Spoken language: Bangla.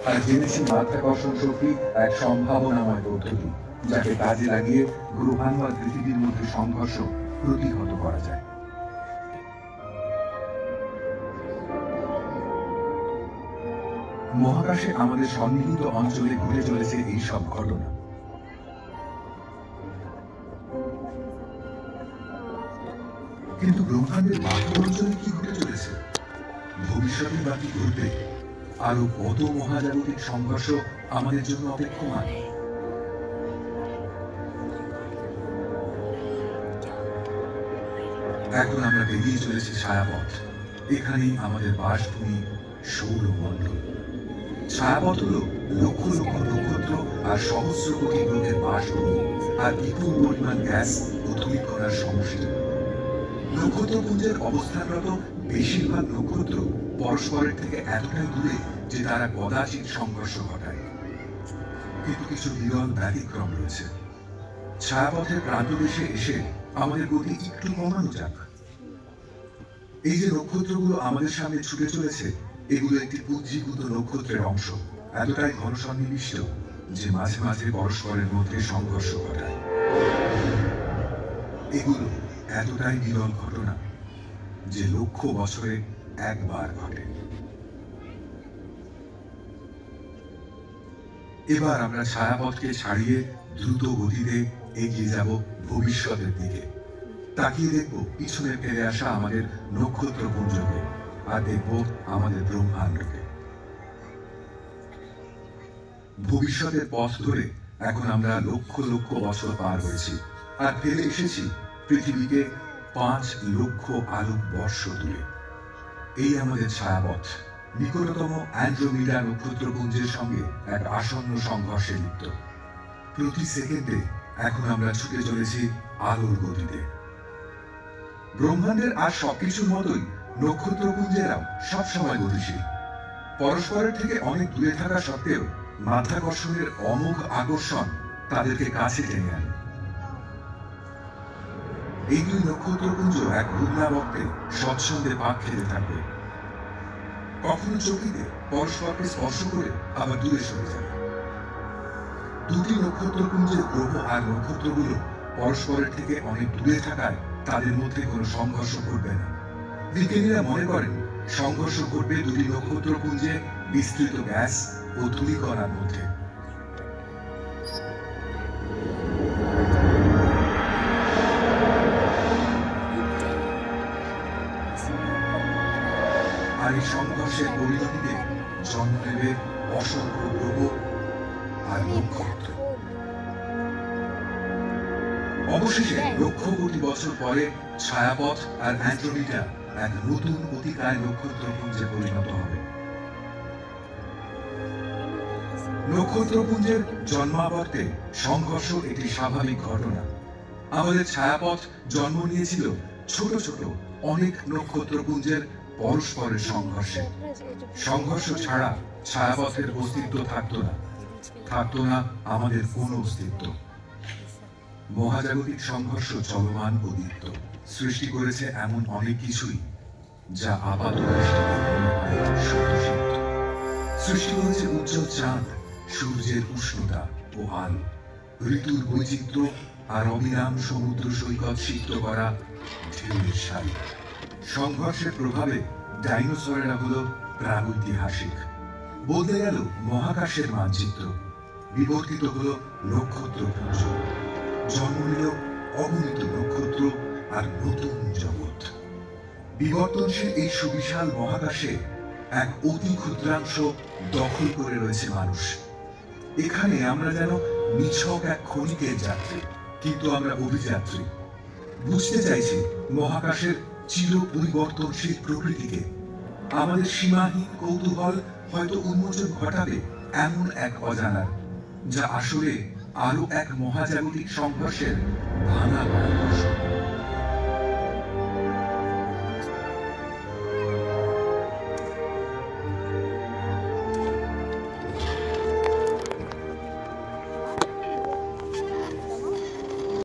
আর জেনেছি মাধ্যাকর্ষণ শক্তি এক সম্ভাবনাময় পদ্ধতি, যাকে কাজে লাগিয়ে গ্রহাণু আর পৃথিবীর মধ্যে সংঘর্ষ প্রতিহত করা যায়। মহাকাশে আমাদের সন্নিহিত অঞ্চলে ঘুরে চলেছে এই সব ঘটনা। কিন্তু ব্রহ্মাণ্ডের বাকি অঞ্চলে কি ঘটে চলেছে? ভবিষ্যতে বা কি ঘটবে? আরো কত মহাজাগতিক সংঘর্ষ আমাদের জন্য অপেক্ষমান? এখন আমরা বেরিয়ে চলেছি ছায়াপথ। এখানেই আমাদের বাসভূমি সৌরমণ্ডল। ছায়াপথ হল লক্ষ লক্ষ নক্ষত্র আর সহস্র কোটি গ্রহের বাসভূমি আর বিপুল পরিমাণ গ্যাস ও ধূলিকণার সমষ্টি। নক্ষত্রপুঞ্জের অবস্থানরত বেশিরভাগ নক্ষত্র পরস্পরের থেকে এতটাই দূরে যে তারা কদাচিৎ সংঘর্ষ ঘটায়। কিন্তু কিছু বিরল ব্যতিক্রম রয়েছে। ছায়াপথের প্রান্তদেশে এসে আমাদের গতি একটু কমানো যাক। এই যে নক্ষত্রগুলো আমাদের সামনে ছুটে চলেছে, এগুলো একটি পুঞ্জীভূত নক্ষত্রের অংশ, এতটাই ঘন সন্নিবিষ্ট যে মাঝে মাঝে পরস্পরের মধ্যে সংঘর্ষ ঘটায়। এগুলো এতটাই বিরল ঘটনা যে লক্ষ বছরে একবার ঘটে। এবার আমরা ছায়াপথকে ছাড়িয়ে দ্রুত গতিতে এগিয়ে যাব ভবিষ্যতের দিকে। তাকিয়ে দেখব পিছনে ফেলে আসা আমাদের নক্ষত্রপুঞ্জকে, আর দেখব আমাদের ব্রহ্মাণ্ডকে। ভবিষ্যতের পথ ধরে এখন আমরা লক্ষ লক্ষ বছর পার হয়েছি, আর ফেলে এসেছি পৃথিবীকে 5 লক্ষ আলোক বর্ষ দূরে। এই আমাদের ছায়াপথ নিকটতম অ্যান্ড্রোমিডা নক্ষত্রপুঞ্জের সঙ্গে এক আসন্ন সংঘর্ষে লিপ্ত। প্রতি সেকেন্ডে এখন আমরা ছুটে চলেছি আলোর গতিতে। ব্রহ্মাণ্ডের আর সবকিছুর মতোই নক্ষত্রপুঞ্জেরাও সবসময় গতিশীল। পরস্পরের থেকে অনেক দূরে থাকা সত্ত্বেও মাধ্যাকর্ষণের অমোঘ আকর্ষণ তাদেরকে কাছে টেনে আনে। এই দুই নক্ষত্রপুঞ্জ এক ঘূর্ণাবর্তে স্বচ্ছন্দে পাক খেতে থাকবে। কখনো চকিতে পরস্পরকে স্পর্শ করে আবার দূরে সরে যাবে। দুটি নক্ষত্রপুঞ্জের গ্রহ আর নক্ষত্রগুলো পরস্পরের থেকে অনেক দূরে থাকায় তাদের মধ্যে কোনো সংঘর্ষ ঘটবে না। বিজ্ঞানীরা মনে করেন সংঘর্ষ ঘটবে দুটি নক্ষত্রপুঞ্জে বিস্তৃত গ্যাস ও ধূলিকণার মধ্যে। আর এই সংঘর্ষের পরিণতিতে জন্ম নেবে অসংখ্য গ্রহ আর নক্ষত্র। অবশেষে লক্ষ কোটি বছর পরে ছায়াপথ আর অ্যান্ড্রোমিডা এক নতুন অতিকায় নক্ষত্রপুঞ্জে পরিণত হবে। নক্ষত্রপুঞ্জের জন্মাবর্তে সংঘর্ষ একটি স্বাভাবিক ঘটনা। আমাদের ছায়াপথ জন্ম নিয়েছিল ছোট ছোট অনেক নক্ষত্রপুঞ্জের পরস্পরের সংঘর্ষে। সংঘর্ষ ছাড়া ছায়াপথের অস্তিত্ব থাকতো না আমাদের কোনো অস্তিত্ব। মহাজাগতিক সংঘর্ষ চলমান ও দীপ্ত সৃষ্টি করেছে এমন অনেক কিছুই যা আপাত সৃষ্টি করেছে উজ্জ্বল চাঁদ, সূর্যের উষ্ণতা ও আলো, ঋতুর বৈচিত্র্য আর অবিরাম সমুদ্র সৈকত সিক্ত করা ঢেউয়ের সারি। সংঘর্ষের প্রভাবে ডাইনোসরেরা হলো প্রাগৈতিহাসিক। বদলে গেল মহাকাশের মানচিত্র, বিবর্তিত হলো নক্ষত্রপুঞ্জ, জন্ম নিল অগণিত নক্ষত্র আর নতুন জগৎ। বিবর্তনশীল এই সুবিশাল মহাকাশে এক অতি ক্ষুদ্রাংশ দখল করে রয়েছে মানুষ। এখানে আমরা যেন নিছক এক ক্ষণিকের যাত্রী, কিন্তু আমরা অভিযাত্রী। বুঝতে চাইছি মহাকাশের চির পরিবর্তনশীল প্রকৃতিকে। আমাদের সীমাহীন কৌতূহল হয়তো উন্মোচন ঘটাবে এমন এক অজানার, যা আসলে আরো এক মহাজাগতিক সংঘর্ষের ভাঙা পরামর্শ।